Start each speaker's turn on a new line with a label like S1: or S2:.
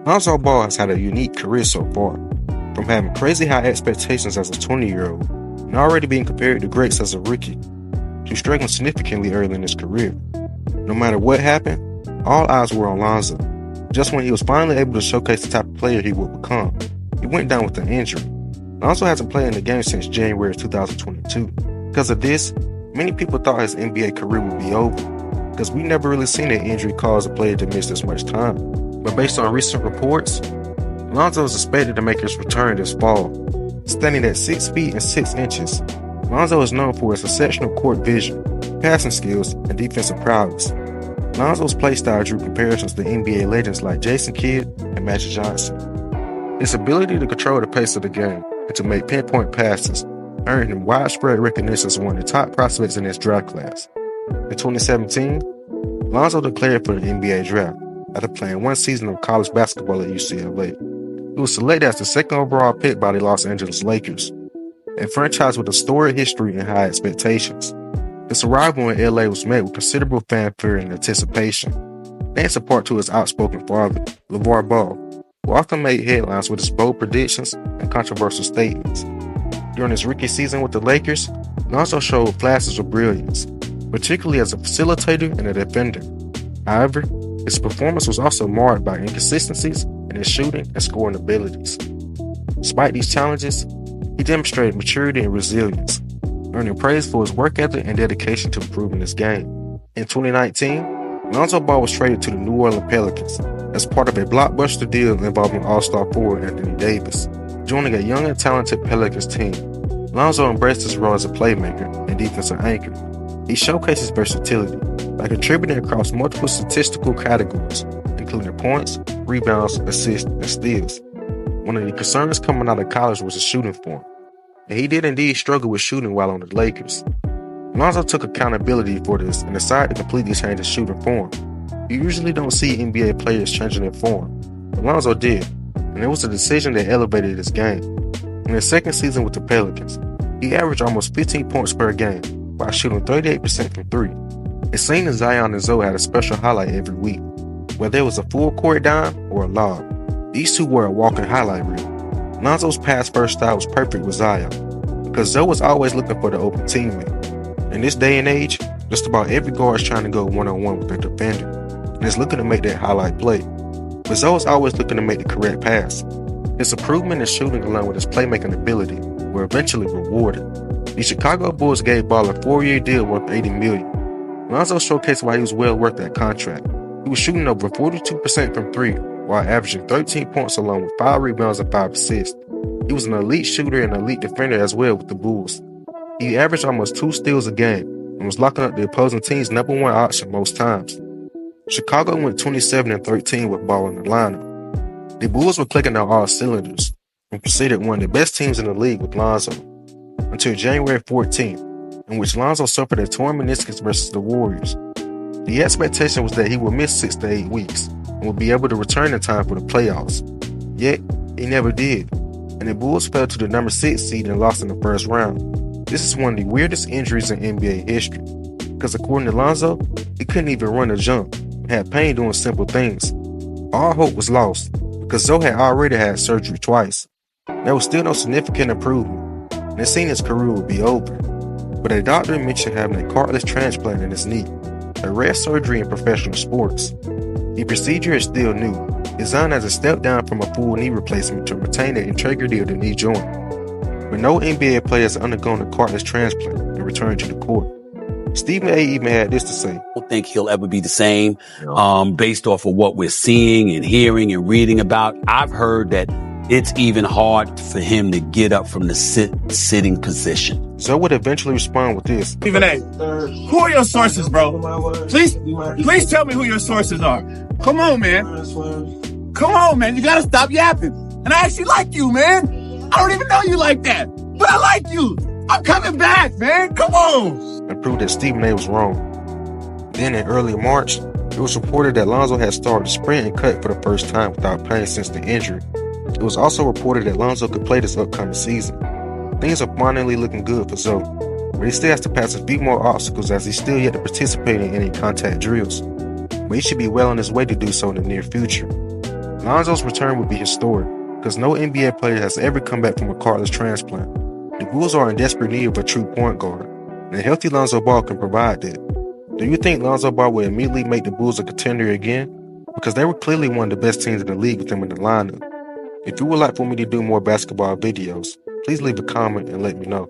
S1: Lonzo Ball has had a unique career so far, from having crazy high expectations as a 20-year-old and already being compared to greats as a rookie, to struggling significantly early in his career. No matter what happened, all eyes were on Lonzo. Just when he was finally able to showcase the type of player he would become, he went down with an injury. Lonzo hasn't played in the game since January 2022. Because of this, many people thought his NBA career would be over, because we never really seen an injury cause a player to miss this much time. But based on recent reports, Lonzo is expected to make his return this fall. Standing at 6 feet and 6 inches, Lonzo is known for his exceptional court vision, passing skills, and defensive prowess. Lonzo's play style drew comparisons to NBA legends like Jason Kidd and Magic Johnson. His ability to control the pace of the game and to make pinpoint passes earned him widespread recognition as one of the top prospects in his draft class. In 2017, Lonzo declared for the NBA draft after playing one season of college basketball at UCLA. He was selected as the second overall pick by the Los Angeles Lakers, a franchise with a storied history and high expectations. His arrival in LA was met with considerable fanfare and anticipation, thanks in part to his outspoken father, LeVar Ball, who often made headlines with his bold predictions and controversial statements. During his rookie season with the Lakers, Lonzo showed flashes of brilliance, particularly as a facilitator and a defender. However, his performance was also marred by inconsistencies in his shooting and scoring abilities. Despite these challenges, he demonstrated maturity and resilience, earning praise for his work ethic and dedication to improving his game. In 2019, Lonzo Ball was traded to the New Orleans Pelicans as part of a blockbuster deal involving All-Star forward Anthony Davis. Joining a young and talented Pelicans team, Lonzo embraced his role as a playmaker and defensive anchor. He showcased versatility by contributing across multiple statistical categories, including points, rebounds, assists, and steals. One of the concerns coming out of college was his shooting form, and he did indeed struggle with shooting while on the Lakers. Lonzo took accountability for this and decided to completely change his shooting form. You usually don't see NBA players changing their form, but Lonzo did, and it was a decision that elevated his game. In his second season with the Pelicans, he averaged almost 15 points per game while shooting 38% from 3. It seemed that Zion and Zoe had a special highlight every week, whether it was a full court dime or a lob. These two were a walking highlight reel. Lonzo's pass-first style was perfect with Zion, because Zoe was always looking for the open teammate. In this day and age, just about every guard is trying to go one-on-one with their defender, and is looking to make that highlight play. But Zoe is always looking to make the correct pass. His improvement in shooting along with his playmaking ability were eventually rewarded. The Chicago Bulls gave Ball a 4-year deal worth $80 million. Lonzo showcased why he was well worth that contract. He was shooting over 42% from 3 while averaging 13 points along with 5 rebounds and 5 assists. He was an elite shooter and elite defender as well with the Bulls. He averaged almost 2 steals a game and was locking up the opposing team's number 1 option most times. Chicago went 27-13 with Ball in the lineup. The Bulls were clicking on all cylinders and considered one of the best teams in the league with Lonzo, until January 14th, in which Lonzo suffered a torn meniscus versus the Warriors. The expectation was that he would miss 6 to 8 weeks and would be able to return in time for the playoffs. Yet, he never did, and the Bulls fell to the number 6 seed and lost in the first round. This is one of the weirdest injuries in NBA history, because according to Lonzo, he couldn't even run a jump and had pain doing simple things. All hope was lost, because Zoe had already had surgery twice. There was still no significant improvement, and it seemed his career would be over. But a doctor mentioned having a cartilage transplant in his knee, a rare surgery in professional sports. The procedure is still new, designed as a step down from a full knee replacement to retain the integrity of the knee joint. But no NBA player has undergone a cartilage transplant and returned to the court. Stephen A. even had this to say.
S2: I don't think he'll ever be the same based off of what we're seeing and hearing and reading about. I've heard that it's even hard for him to get up from the sitting position.
S1: Zoe would eventually respond with this.
S3: Stephen A., who are your sources, bro? Please tell me who your sources are. Come on, man. Come on, man. You gotta stop yapping. And I actually like you, man. I don't even know you like that, but I like you. I'm coming back, man. Come on.
S1: And proved that Stephen A. was wrong. Then in early March, it was reported that Lonzo had started to sprint and cut for the first time without pain since the injury. It was also reported that Lonzo could play this upcoming season. Things are finally looking good for Zoe, but he still has to pass a few more obstacles as he's still yet to participate in any contact drills. But he should be well on his way to do so in the near future. Lonzo's return would be historic, because no NBA player has ever come back from a cartilage transplant. The Bulls are in desperate need of a true point guard, and a healthy Lonzo Ball can provide that. Do you think Lonzo Ball will immediately make the Bulls a contender again? Because they were clearly one of the best teams in the league with him in the lineup. If you would like for me to do more basketball videos, please leave a comment and let me know.